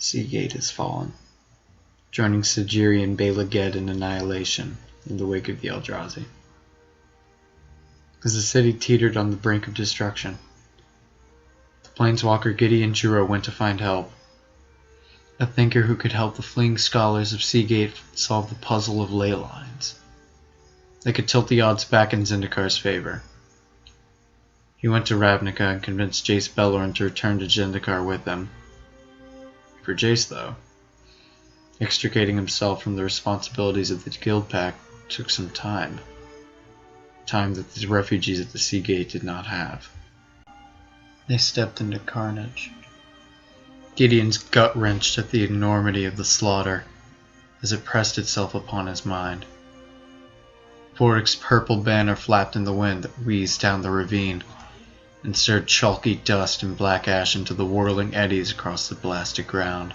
Seagate has fallen, joining Sajiri and Bela Ged in annihilation in the wake of the Eldrazi. As the city teetered on the brink of destruction, the planeswalker Gideon Juro went to find help. A thinker who could help the fleeing scholars of Seagate solve the puzzle of ley lines. They could tilt the odds back in Zendikar's favor. He went to Ravnica and convinced Jace Beleren to return to Zendikar with him. For Jace, though, extricating himself from the responsibilities of the Guild Pact took some time. Time that the refugees at the Seagate did not have. They stepped into carnage. Gideon's gut wrenched at the enormity of the slaughter as it pressed itself upon his mind. Voric's purple banner flapped in the wind that wheezed down the ravine and stirred chalky dust and black ash into the whirling eddies across the blasted ground.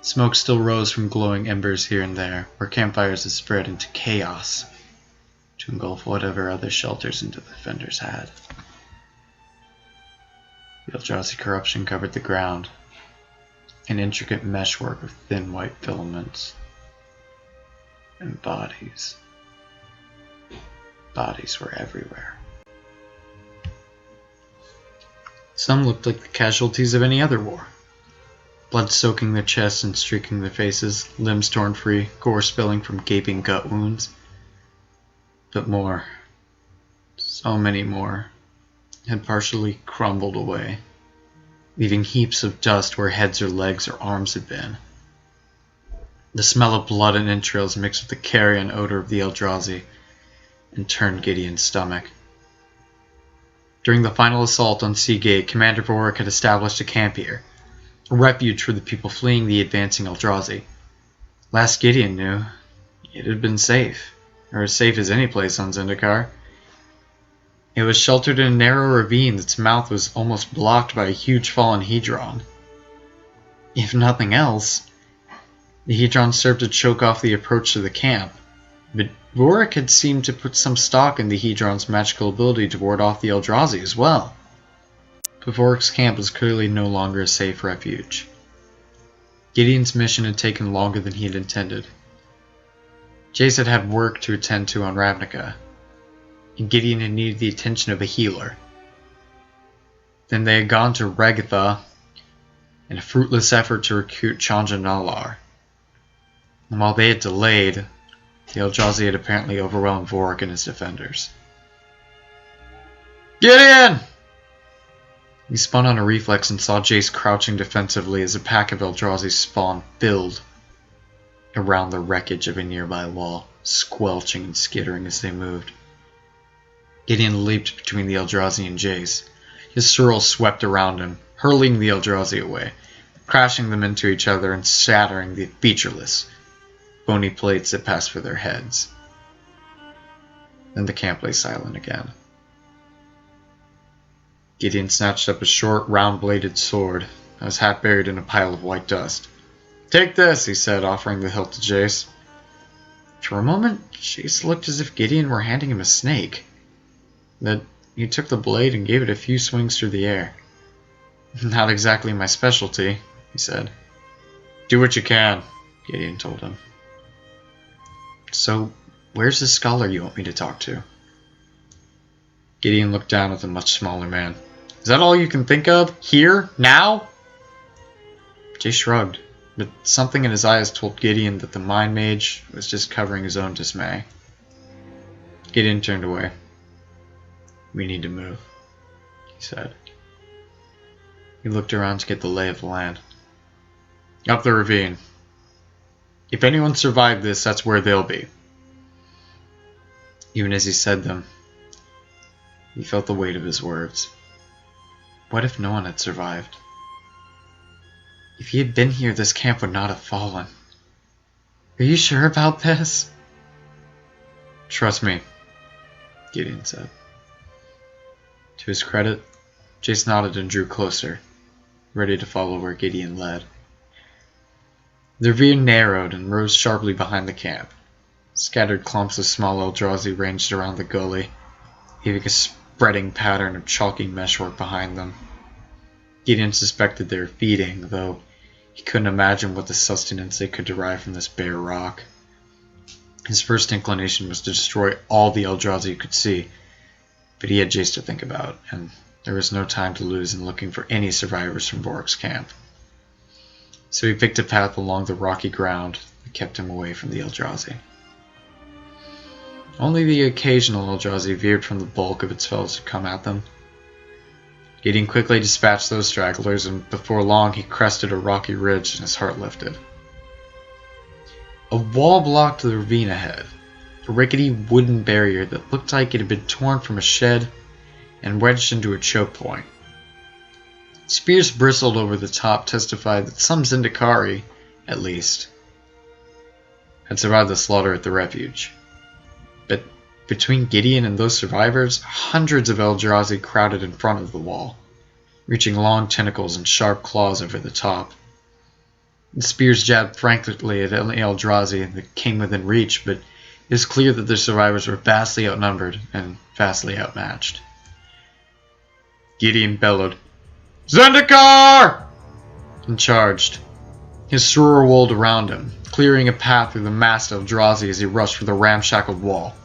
Smoke still rose from glowing embers here and there, where campfires had spread into chaos to engulf whatever other shelters the defenders had. The Eldrazi corruption covered the ground, an intricate meshwork of thin white filaments. And bodies. Bodies were everywhere. Some looked like the casualties of any other war. Blood soaking their chests and streaking their faces, limbs torn free, gore spilling from gaping gut wounds. But more, so many more, had partially crumbled away, leaving heaps of dust where heads or legs or arms had been. The smell of blood and entrails mixed with the carrion odor of the Eldrazi and turned Gideon's stomach. During the final assault on Seagate, Commander Voric had established a camp here, a refuge for the people fleeing the advancing Eldrazi. Last Gideon knew, it had been safe, or as safe as any place on Zendikar. It was sheltered in a narrow ravine that's mouth was almost blocked by a huge fallen Hedron. If nothing else, the Hedron served to choke off the approach to the camp, but Voric had seemed to put some stock in the Hedron's magical ability to ward off the Eldrazi as well. But Voric's camp was clearly no longer a safe refuge. Gideon's mission had taken longer than he had intended. Jace had had work to attend to on Ravnica, and Gideon had needed the attention of a healer. Then they had gone to Regatha in a fruitless effort to recruit Chandra Nalaar. And while they had delayed, the Eldrazi had apparently overwhelmed Voric and his defenders. Gideon! He spun on a reflex and saw Jace crouching defensively as a pack of Eldrazi spawn filled around the wreckage of a nearby wall, squelching and skittering as they moved. Gideon leaped between the Eldrazi and Jace. His swirl swept around him, hurling the Eldrazi away, crashing them into each other and shattering the featureless, bony plates that passed for their heads. Then the camp lay silent again. Gideon snatched up a short, round-bladed sword that was half buried in a pile of white dust. "Take this," he said, offering the hilt to Jace. For a moment, Jace looked as if Gideon were handing him a snake. Then he took the blade and gave it a few swings through the air. "Not exactly my specialty," he said. "Do what you can," Gideon told him. "So, where's the scholar you want me to talk to?" Gideon looked down at the much smaller man. "Is that all you can think of? Here? Now?" Jay shrugged, but something in his eyes told Gideon that the Mind Mage was just covering his own dismay. Gideon turned away. "We need to move," he said. He looked around to get the lay of the land. "Up the ravine. If anyone survived this, that's where they'll be." Even as he said them, he felt the weight of his words. What if no one had survived? If he had been here, this camp would not have fallen. "Are you sure about this?" "Trust me," Gideon said. To his credit, Jace nodded and drew closer, ready to follow where Gideon led. The ravine narrowed and rose sharply behind the camp. Scattered clumps of small Eldrazi ranged around the gully, leaving a spreading pattern of chalky meshwork behind them. Gideon suspected they were feeding, though He couldn't imagine what the sustenance they could derive from this bare rock. His first inclination was to destroy all the Eldrazi he could see, but he had Jace to think about, and there was no time to lose in looking for any survivors from Vork's camp. So he picked a path along the rocky ground that kept him away from the Eldrazi. Only the occasional Eldrazi veered from the bulk of its foes to come at them. Gideon quickly dispatched those stragglers, and before long he crested a rocky ridge and his heart lifted. A wall blocked the ravine ahead, a rickety wooden barrier that looked like it had been torn from a shed and wedged into a choke point. Spears bristled over the top testified that some Zendikari, at least, had survived the slaughter at the Refuge. But between Gideon and those survivors, hundreds of Eldrazi crowded in front of the wall, reaching long tentacles and sharp claws over the top. The spears jabbed frantically at any Eldrazi that came within reach, but it was clear that the survivors were vastly outnumbered and vastly outmatched. Gideon bellowed, "Zendikar!" and charged. His soror walled around him, clearing a path through the massed Eldrazi as he rushed for the ramshackled wall.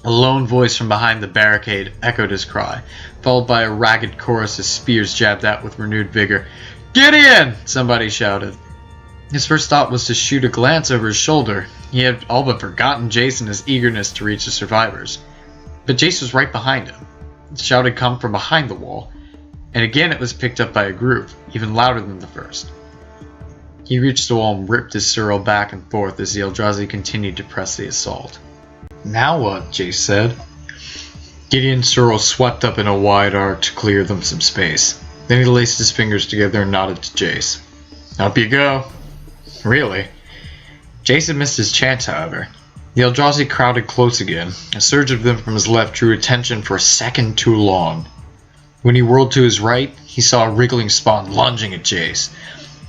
A lone voice from behind the barricade echoed his cry, followed by a ragged chorus as spears jabbed out with renewed vigor. "Gideon!" somebody shouted. His first thought was to shoot a glance over his shoulder. He had all but forgotten Jace in his eagerness to reach the survivors. But Jace was right behind him. The shout had come from behind the wall, and again it was picked up by a group, even louder than the first. He reached the wall and ripped his sorrel back and forth as the Eldrazi continued to press the assault. "Now what?" Jace said. Gideon's sorrel swept up in a wide arc to clear them some space. Then he laced his fingers together and nodded to Jace. "Up you go." Really? Jace had missed his chance, however. The Eldrazi crowded close again. A surge of them from his left drew attention for a second too long. When he whirled to his right, he saw a wriggling spawn lunging at Jace.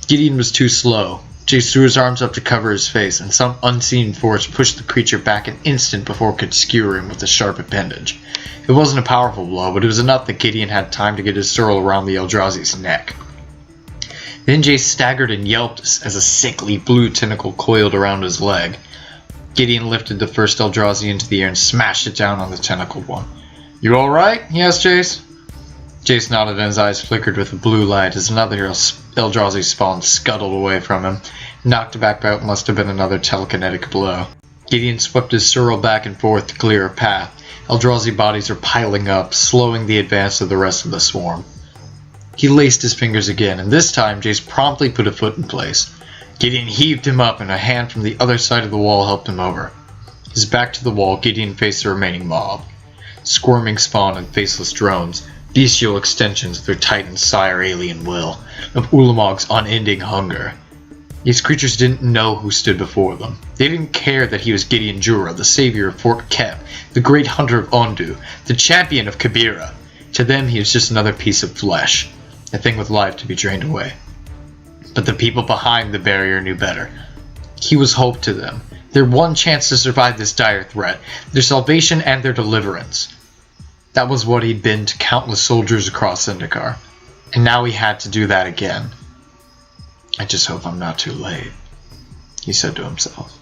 Gideon was too slow. Jace threw his arms up to cover his face, and some unseen force pushed the creature back an instant before it could skewer him with a sharp appendage. It wasn't a powerful blow, but it was enough that Gideon had time to get his sorrel around the Eldrazi's neck. Then Jace staggered and yelped as a sickly blue tentacle coiled around his leg. Gideon lifted the first Eldrazi into the air and smashed it down on the tentacled one. "You alright?" he asked Jace. Jace nodded and his eyes flickered with a blue light as another Eldrazi spawn scuttled away from him. Knocked back out must have been another telekinetic blow. Gideon swept his sorrel back and forth to clear a path. Eldrazi bodies were piling up, slowing the advance of the rest of the swarm. He laced his fingers again, and this time Jace promptly put a foot in place. Gideon heaved him up, and a hand from the other side of the wall helped him over. His back to the wall, Gideon faced the remaining mob. Squirming spawn and faceless drones, bestial extensions of their titan sire alien will, of Ulamog's unending hunger. These creatures didn't know who stood before them. They didn't care that he was Gideon Jura, the savior of Fort Kep, the great hunter of Ondu, the champion of Kabira. To them he was just another piece of flesh, a thing with life to be drained away. But the people behind the barrier knew better. He was hope to them, their one chance to survive this dire threat, their salvation and their deliverance. That was what he'd been to countless soldiers across Zendikar, and now he had to do that again. "I just hope I'm not too late," he said to himself.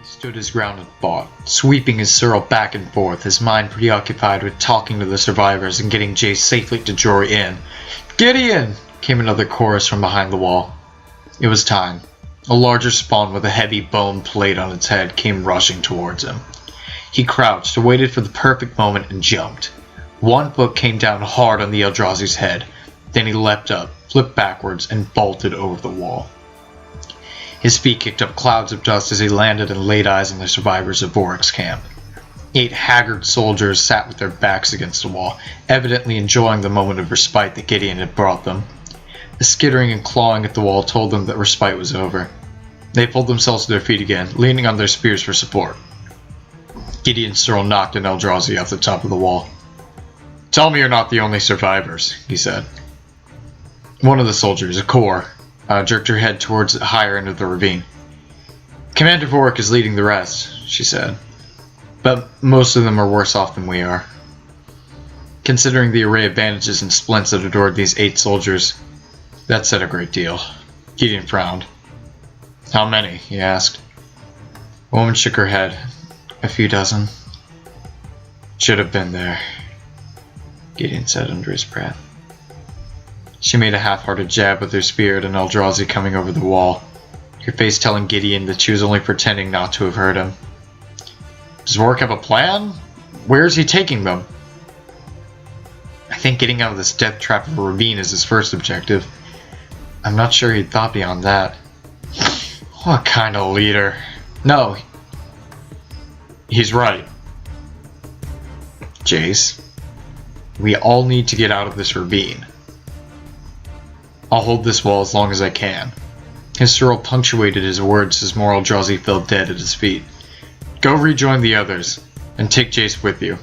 He stood his ground and fought, sweeping his sorrel back and forth, his mind preoccupied with talking to the survivors and getting Jace safely to Jory Inn. "Gideon!" came another chorus from behind the wall. It was time. A larger spawn with a heavy bone plate on its head came rushing towards him. He crouched, waited for the perfect moment, and jumped. One foot came down hard on the Eldrazi's head. Then he leapt up, flipped backwards, and vaulted over the wall. His feet kicked up clouds of dust as he landed and laid eyes on the survivors of Vork's camp. 8 haggard soldiers sat with their backs against the wall, evidently enjoying the moment of respite that Gideon had brought them. The skittering and clawing at the wall told them that respite was over. They pulled themselves to their feet again, leaning on their spears for support. Gideon's sorrel knocked an Eldrazi off the top of the wall. "Tell me you're not the only survivors," he said. One of the soldiers, a Kor, jerked her head towards the higher end of the ravine. "Commander Vork is leading the rest," she said. "But most of them are worse off than we are." Considering the array of bandages and splints that adored these 8 soldiers, that said a great deal. Gideon frowned. How many? He asked. The woman shook her head. A few dozen. Should have been there, Gideon said under his breath. She made a half-hearted jab with her spear at an Eldrazi coming over the wall, her face telling Gideon that she was only pretending not to have heard him. Does Rourke have a plan? Where is he taking them? I think getting out of this death trap of a ravine is his first objective. I'm not sure he'd thought beyond that. What kind of leader? No. He's right. Jace, we all need to get out of this ravine. I'll hold this wall as long as I can. His swirl punctuated his words as more Eldrazi fell dead at his feet. Go rejoin the others, and take Jace with you.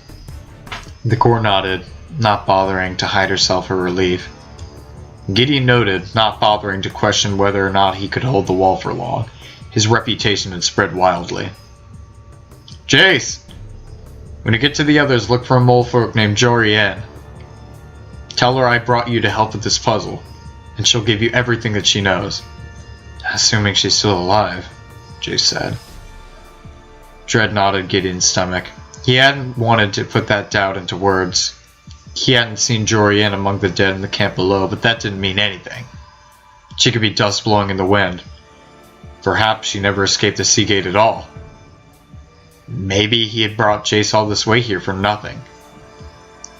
The core nodded, not bothering to hide herself or relief. Gideon noted, not bothering to question whether or not he could hold the wall for long. His reputation had spread wildly. Jace! When you get to the others, look for a molefolk named Jorianne. Tell her I brought you to help with this puzzle, and she'll give you everything that she knows. Assuming she's still alive, Jace said. Dread nodded Gideon's stomach. He hadn't wanted to put that doubt into words. He hadn't seen Jorianne among the dead in the camp below, but that didn't mean anything. She could be dust blowing in the wind. Perhaps she never escaped the sea gate at all. Maybe he had brought Jace all this way here for nothing,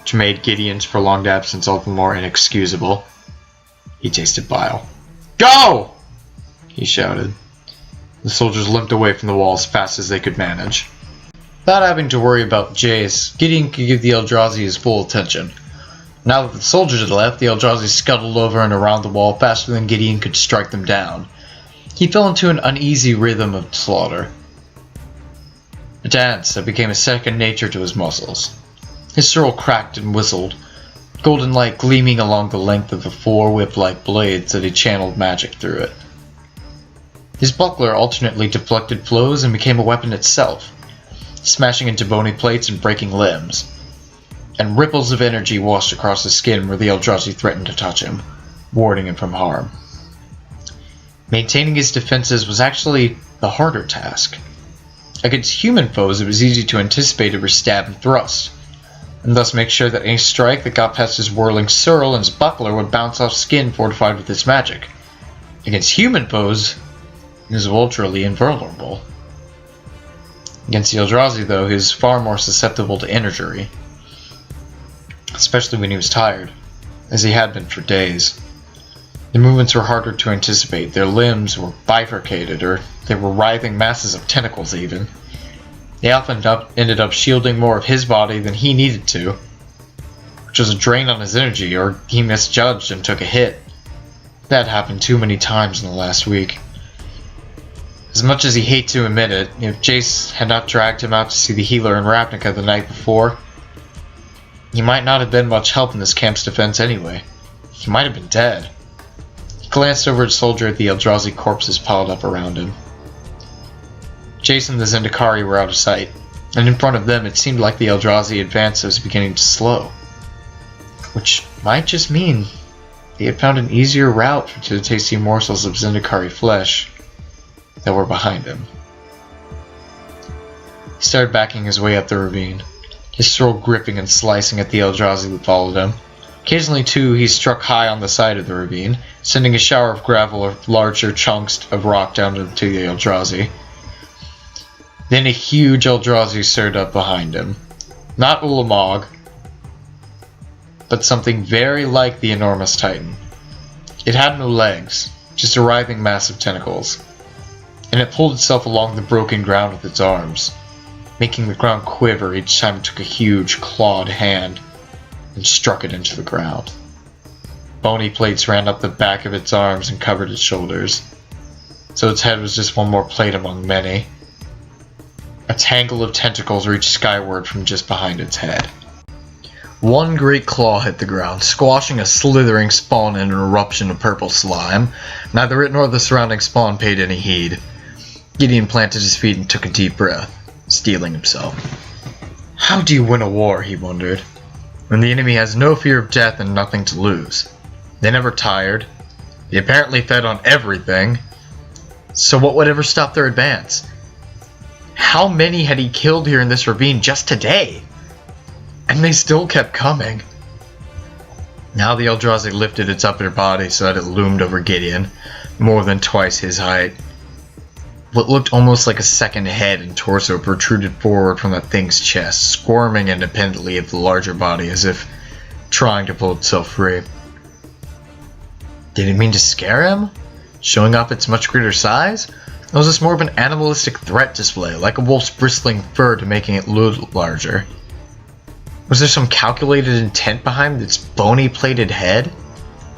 which made Gideon's prolonged absence all the more inexcusable. He tasted bile. Go! He shouted. The soldiers limped away from the wall as fast as they could manage. Without having to worry about Jace, Gideon could give the Eldrazi his full attention. Now that the soldiers had left, the Eldrazi scuttled over and around the wall faster than Gideon could strike them down. He fell into an uneasy rhythm of slaughter. A dance that became a second nature to his muscles. His swirl cracked and whistled, golden light gleaming along the length of the 4 whip-like blades that he channeled magic through it. His buckler alternately deflected blows and became a weapon itself, smashing into bony plates and breaking limbs. And ripples of energy washed across his skin where the Eldrazi threatened to touch him, warding him from harm. Maintaining his defenses was actually the harder task. Against human foes, it was easy to anticipate every stab and thrust, and thus make sure that any strike that got past his whirling swirl and his buckler would bounce off skin fortified with his magic. Against human foes, he was ultraly invulnerable. Against the Eldrazi, though, he was far more susceptible to injury, especially when he was tired, as he had been for days. The movements were harder to anticipate, their limbs were bifurcated, or they were writhing masses of tentacles even. They often ended up shielding more of his body than he needed to, which was a drain on his energy, or he misjudged and took a hit. That happened too many times in the last week. As much as he hated to admit it, if Jace had not dragged him out to see the healer in Ravnica the night before, he might not have been much help in this camp's defense anyway. He might have been dead. He glanced over at soldier at the Eldrazi corpses piled up around him. Jace and the Zendikari were out of sight, and in front of them it seemed like the Eldrazi advance was beginning to slow. Which might just mean they had found an easier route to the tasty morsels of Zendikari flesh that were behind him. He started backing his way up the ravine, his sword gripping and slicing at the Eldrazi that followed him. Occasionally, too, he struck high on the side of the ravine, sending a shower of gravel or larger chunks of rock down to the Eldrazi. Then a huge Eldrazi stirred up behind him. Not Ulamog, but something very like the enormous Titan. It had no legs, just a writhing mass of tentacles, and it pulled itself along the broken ground with its arms, making the ground quiver each time it took a huge clawed hand and struck it into the ground. Bony plates ran up the back of its arms and covered its shoulders, so its head was just one more plate among many. A tangle of tentacles reached skyward from just behind its head. One great claw hit the ground, squashing a slithering spawn in an eruption of purple slime. Neither it nor the surrounding spawn paid any heed. Gideon planted his feet and took a deep breath, steeling himself. How do you win a war, he wondered. when the enemy has no fear of death and nothing to lose. They never tired. They apparently fed on everything. So what would ever stop their advance? How many had he killed here in this ravine just today? And they still kept coming. Now the Eldrazi lifted its upper body so that it loomed over Gideon, more than twice his height. What looked almost like a second head and torso protruded forward from that thing's chest, squirming independently of the larger body as if trying to pull itself free. Did it mean to scare him? Showing off its much greater size? Or was this more of an animalistic threat display, like a wolf's bristling fur to making it look larger? Was there some calculated intent behind its bony plated head?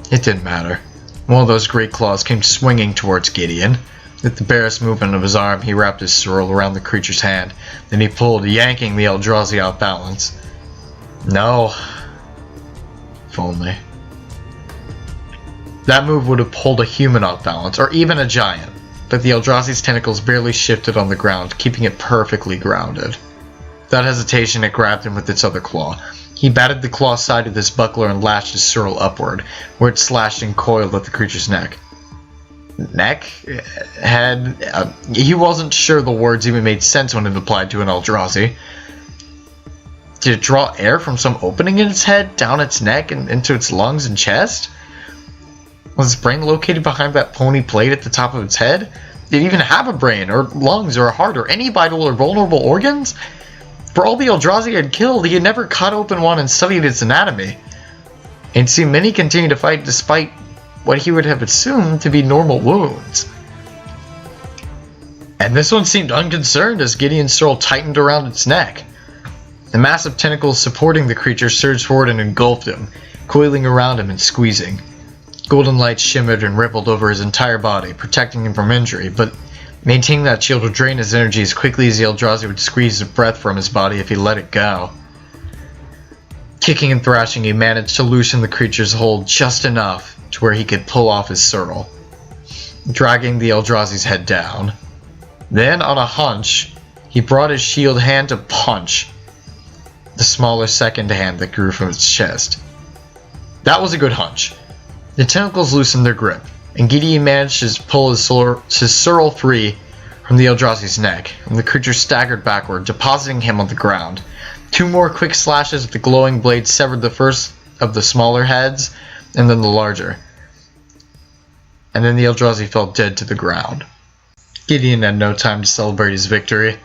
It didn't matter. One of those great claws came swinging towards Gideon. With the barest movement of his arm, he wrapped his swirl around the creature's hand. Then he pulled, yanking the Eldrazi off balance. No. If only. That move would have pulled a human off balance, or even a giant. But the Eldrazi's tentacles barely shifted on the ground, keeping it perfectly grounded. Without hesitation, it grabbed him with its other claw. He batted the claw side of his buckler and lashed his swirl upward, where it slashed and coiled at the creature's neck. He wasn't sure the words even made sense when it applied to an Eldrazi. Did it draw air from some opening in its head, down its neck, and into its lungs and chest? Was its brain located behind that pony plate at the top of its head? Did it even have a brain, or lungs, or a heart, or any vital or vulnerable organs? For all the Eldrazi had killed, he had never cut open one and studied its anatomy. And seen many continue to fight despite what he would have assumed to be normal wounds. And this one seemed unconcerned as Gideon's swirl tightened around its neck. The massive tentacles supporting the creature surged forward and engulfed him, coiling around him and squeezing. Golden light shimmered and rippled over his entire body, protecting him from injury, but maintaining that shield would drain his energy as quickly as the Eldrazi would squeeze the breath from his body if he let it go. Kicking and thrashing, he managed to loosen the creature's hold just enough to where he could pull off his swirl, dragging the Eldrazi's head down. Then, on a hunch, he brought his shield hand to punch the smaller second hand that grew from its chest. That was a good hunch. The tentacles loosened their grip, and Gideon managed to pull his swirl free from the Eldrazi's neck, and the creature staggered backward, depositing him on the ground. Two more quick slashes with the glowing blade severed the first of the smaller heads, and then the larger. And then the Eldrazi fell dead to the ground. Gideon had no time to celebrate his victory.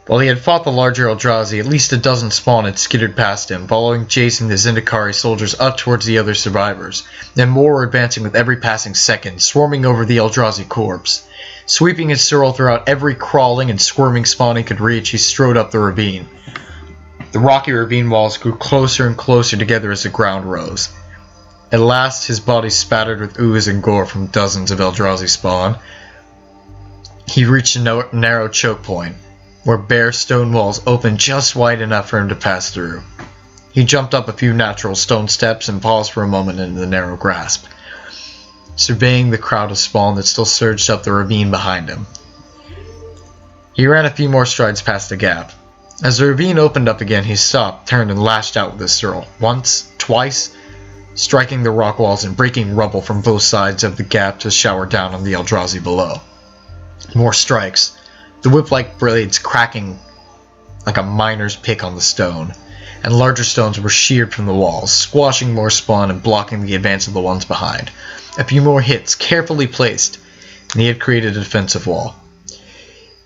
While he had fought the larger Eldrazi, at least a dozen spawn had skittered past him, following chasing the Zendikar soldiers up towards the other survivors. Then more were advancing with every passing second, swarming over the Eldrazi corpse. Sweeping his swirl throughout every crawling and squirming spawn he could reach, he strode up the ravine. The rocky ravine walls grew closer and closer together as the ground rose. At last, his body spattered with ooze and gore from dozens of Eldrazi spawn. He reached a narrow choke point, where bare stone walls opened just wide enough for him to pass through. He jumped up a few natural stone steps and paused for a moment in the narrow grasp, surveying the crowd of spawn that still surged up the ravine behind him. He ran a few more strides past the gap. As the ravine opened up again, he stopped, turned, and lashed out with his swirl. Once, twice, striking the rock walls and breaking rubble from both sides of the gap to shower down on the Eldrazi below. More strikes, the whip-like blades cracking like a miner's pick on the stone, and larger stones were sheared from the walls, squashing more spawn and blocking the advance of the ones behind. A few more hits, carefully placed, and he had created a defensive wall.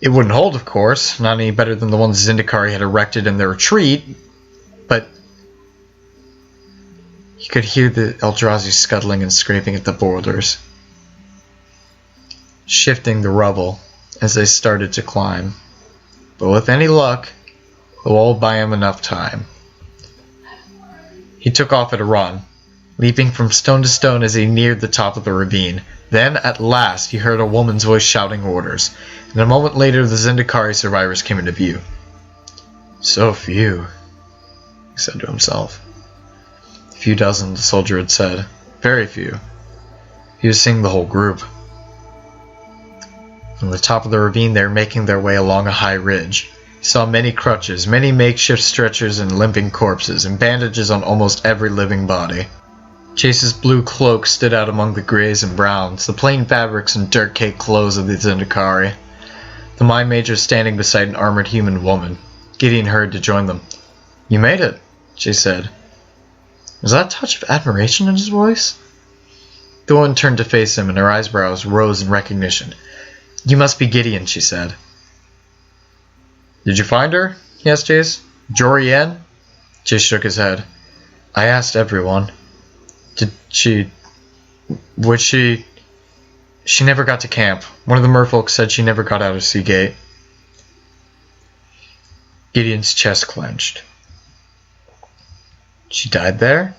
It wouldn't hold, of course, not any better than the ones Zendikar had erected in their retreat, but he could hear the Eldrazi scuttling and scraping at the boulders, shifting the rubble as they started to climb. But with any luck, the wall would buy him enough time. He took off at a run, leaping from stone to stone as he neared the top of the ravine. Then, at last, he heard a woman's voice shouting orders, and a moment later the Zendikari survivors came into view. So few, he said to himself. A few dozen, the soldier had said. Very few. He was seeing the whole group. From the top of the ravine, they were making their way along a high ridge, He saw many crutches, many makeshift stretchers and limping corpses, and bandages on almost every living body. Chase's blue cloak stood out among the grays and browns, the plain fabrics and dirt-caked clothes of the Zendikar. The mine major standing beside an armored human woman. Gideon hurried to join them. "You made it," she said. Was that a touch of admiration in his voice? The woman turned to face him, and her eyebrows rose in recognition. "You must be Gideon," she said. "Did you find her?" he asked Chase. "Jorian?" Chase shook his head. "I asked everyone. Would she... She never got to camp. One of the merfolk said she never got out of Seagate." Gideon's chest clenched. "She died there?"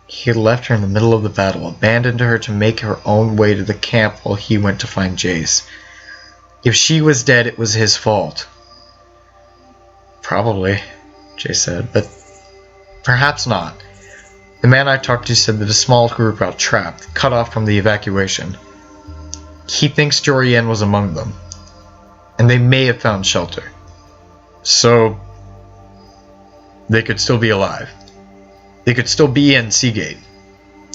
He had left her in the middle of the battle, abandoned her to make her own way to the camp while he went to find Jace. If she was dead, it was his fault. "Probably," Jace said, "but perhaps not. The man I talked to said that a small group got trapped, cut off from the evacuation. He thinks Jorian was among them, and they may have found shelter. So, they could still be alive. They could still be in Seagate."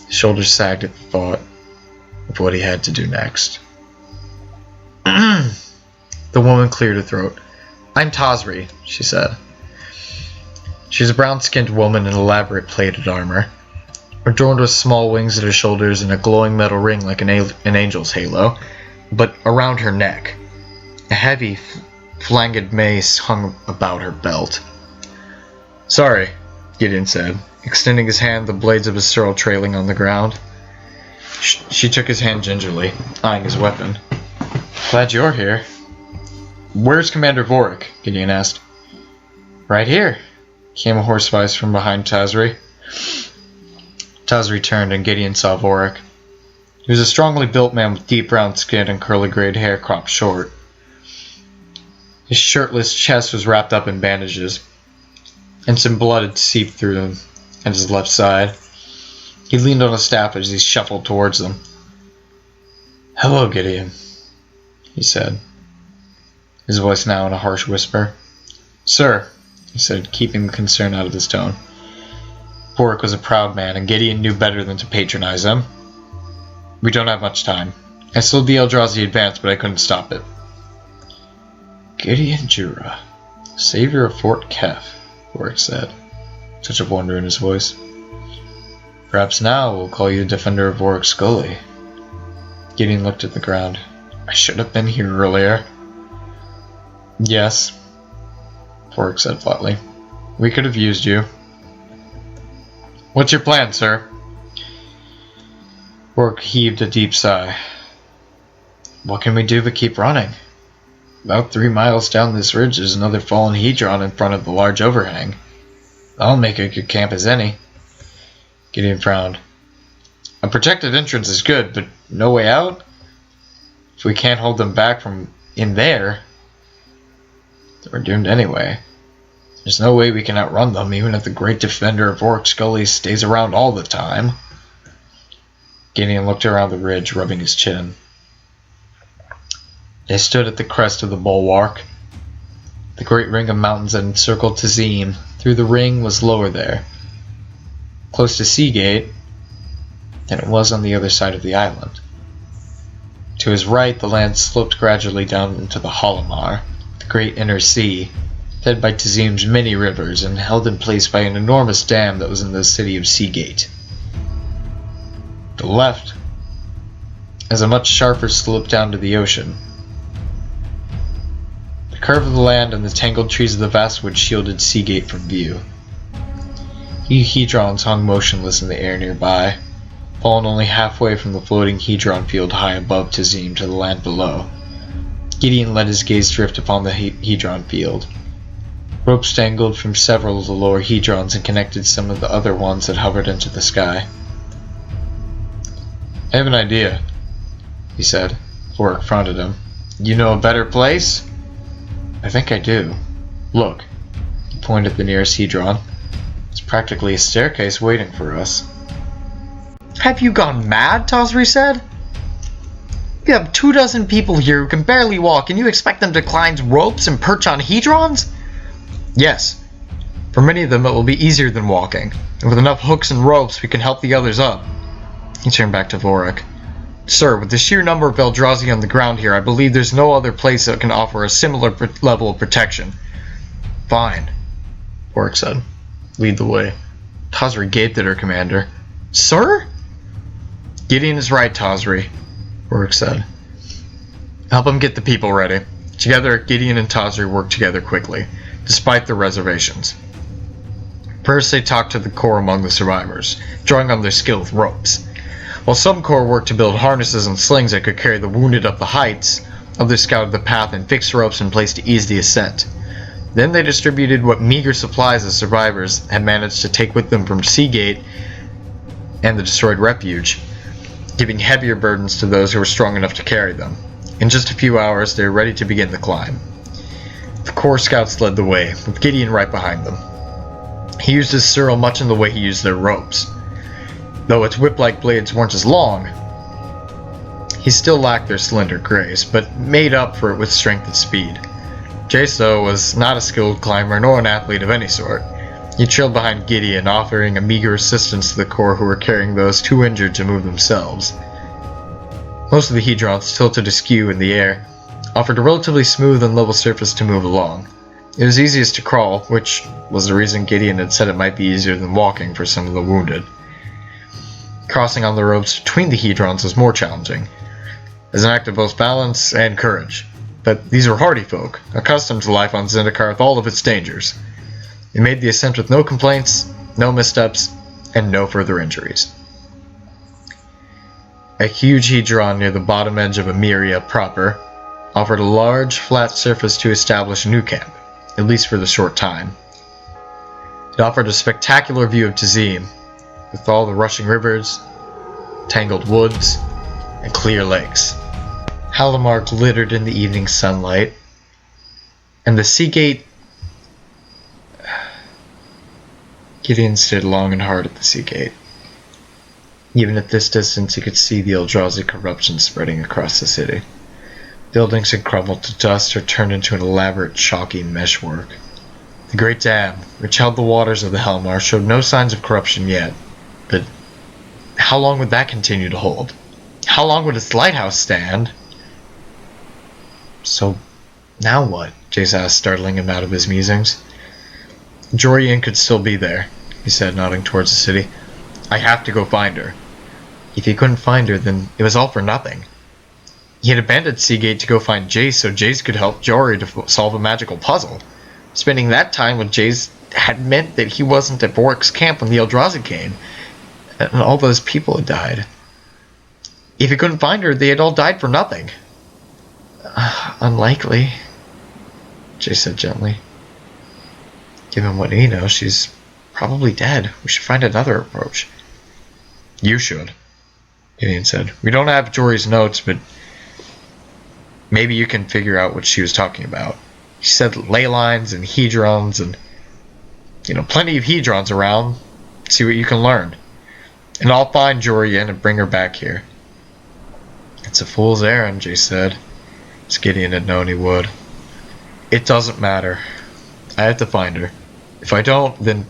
His shoulders sagged at the thought of what he had to do next. The woman cleared her throat. "I'm Tasri," she said. She was a brown-skinned woman in elaborate plated armor, adorned with small wings at her shoulders and a glowing metal ring like an angel's halo, but around her neck. A heavy, flanged mace hung about her belt. "Sorry," Gideon said, extending his hand, the blades of his sword trailing on the ground. She took his hand gingerly, eyeing his weapon. "Glad you're here." "Where's Commander Vorik?" Gideon asked. "Right here," came a hoarse voice from behind Tasri. Tasri turned, and Gideon saw Vorik. He was a strongly built man with deep brown skin and curly grayed hair cropped short. His shirtless chest was wrapped up in bandages, and some blood had seeped through him at his left side. He leaned on a staff as he shuffled towards them. "Hello, Gideon," he said, his voice now in a harsh whisper. "Sir," he said, keeping the concern out of his tone. Vorik was a proud man, and Gideon knew better than to patronize him. "We don't have much time. I slowed the Eldrazi advance, but I couldn't stop it." "Gideon Jura, savior of Fort Kef," Vorik said, a touch of wonder in his voice. "Perhaps now we'll call you the defender of Vorik Scully." Gideon looked at the ground. "I should have been here earlier." "Yes," Vorik said flatly. "We could have used you." "What's your plan, sir?" Vorik heaved a deep sigh. "What can we do but keep running? About 3 miles down this ridge there's another fallen Hedron in front of the large overhang. That'll make a good camp as any." Gideon frowned. "A protected entrance is good, but no way out? If we can't hold them back from in there, then we're doomed anyway. There's no way we can outrun them, even if the great defender of Vorik Scully stays around all the time." Gideon looked around the ridge, rubbing his chin. They stood at the crest of the bulwark. The great ring of mountains that encircled Tazim. Through the ring was lower there, close to Seagate, than it was on the other side of the island. To his right, the land sloped gradually down into the Halamar, the great inner sea, fed by Tazim's many rivers and held in place by an enormous dam that was in the city of Seagate. The left has a much sharper slope down to the ocean. The curve of the land and the tangled trees of the vast wood shielded Seagate from view. Hedrons hung motionless in the air nearby, fallen only halfway from the floating Hedron field high above Tazim to the land below. Gideon let his gaze drift upon the Hedron field. Ropes dangled from several of the lower Hedrons and connected some of the other ones that hovered into the sky. "I have an idea," he said. Vorik fronted him. "You know a better place?" "I think I do. Look." He pointed at the nearest Hedron. "It's practically a staircase waiting for us." "Have you gone mad?" Tasri said. You have 24 people here who can barely walk, and you expect them to climb ropes and perch on hedrons? Yes. For many of them it will be easier than walking, and with enough hooks and ropes we can help the others up. He turned back to Vorik. Sir, with the sheer number of Eldrazi on the ground here, I believe there's no other place that can offer a similar level of protection. Fine, Vorik said. Lead the way. Tazri gaped at her commander. Sir? Gideon is right, Tazri, Vorik said. Help him get the people ready. Together, Gideon and Tazri worked together quickly, despite their reservations. First, they talked to the core among the survivors, drawing on their skill with ropes. While some core worked to build harnesses and slings that could carry the wounded up the heights, others scouted the path and fixed ropes in place to ease the ascent. Then they distributed what meager supplies the survivors had managed to take with them from Seagate and the destroyed Refuge, giving heavier burdens to those who were strong enough to carry them. In just a few hours, they were ready to begin the climb. The core scouts led the way, with Gideon right behind them. He used his Cyril much in the way he used their ropes. Though its whip-like blades weren't as long, he still lacked their slender grace, but made up for it with strength and speed. Jace, though, was not a skilled climber nor an athlete of any sort. He trailed behind Gideon, offering a meager assistance to the core who were carrying those too injured to move themselves. Most of the hedrons, tilted askew in the air, offered a relatively smooth and level surface to move along. It was easiest to crawl, which was the reason Gideon had said it might be easier than walking for some of the wounded. Crossing on the ropes between the hedrons was more challenging, as an act of both balance and courage. But these were hardy folk, accustomed to life on Zendikar with all of its dangers. They made the ascent with no complaints, no missteps, and no further injuries. A huge hedron near the bottom edge of Emeria proper offered a large, flat surface to establish a new camp, at least for the short time. It offered a spectacular view of Tazim, with all the rushing rivers, tangled woods, and clear lakes. Halimar glittered in the evening sunlight, and the Seagate... Gideon stood long and hard at the Seagate. Even at this distance he could see the Eldrazi corruption spreading across the city. Buildings had crumbled to dust or turned into an elaborate chalky meshwork. The great dam, which held the waters of the Helmar, showed no signs of corruption yet, but how long would that continue to hold? How long would its lighthouse stand? So, now what? Jace asked, startling him out of his musings. Jorian could still be there, he said, nodding towards the city. I have to go find her. If he couldn't find her, then it was all for nothing. He had abandoned Seagate to go find Jace so Jace could help Jory to solve a magical puzzle. Spending that time with Jace had meant that he wasn't at Vorik's camp when the Eldrazi came, and all those people had died. If he couldn't find her, they had all died for nothing. Unlikely, Jace said gently. Given what we know, she's probably dead. We should find another approach. You should, Gideon said. We don't have Jory's notes, but maybe you can figure out what she was talking about. She said ley lines and hedrons and, plenty of hedrons around. See what you can learn. And I'll find Jorian and bring her back here. It's a fool's errand, Jace said, as Gideon had known he would. It doesn't matter. I have to find her. If I don't, then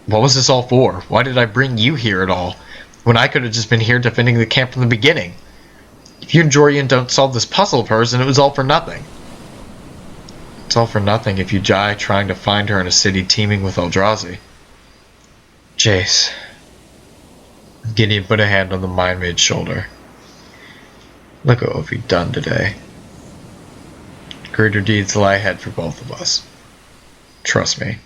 what was this all for? Why did I bring you here at all, when I could have just been here defending the camp from the beginning? If you and Jorian don't solve this puzzle of hers, then it was all for nothing. It's all for nothing if you die trying to find her in a city teeming with Eldrazi. Jace. Gideon put a hand on the Mind-Maid's shoulder. Look at what we've done today. Greater deeds lie ahead for both of us. Trust me.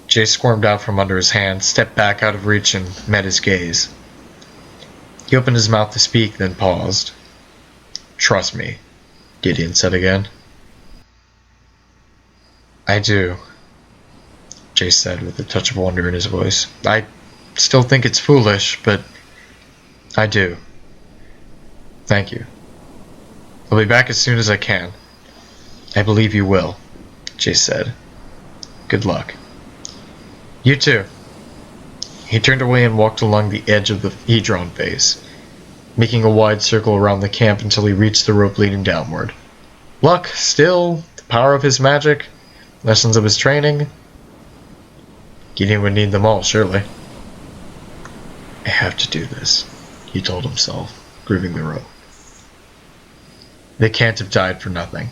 Jace squirmed out from under his hand, stepped back out of reach, and met his gaze. He opened his mouth to speak, then paused. Trust me, Gideon said again. I do, Jace said with a touch of wonder in his voice. I still think it's foolish, but I do. Thank you. I'll be back as soon as I can. I believe you will, Jace said. Good luck. You too. He turned away and walked along the edge of the hedron face. making a wide circle around the camp until he reached the rope leading downward. Luck, still, the power of his magic, lessons of his training. Gideon would need them all, surely. I have to do this, he told himself, gripping the rope. They can't have died for nothing.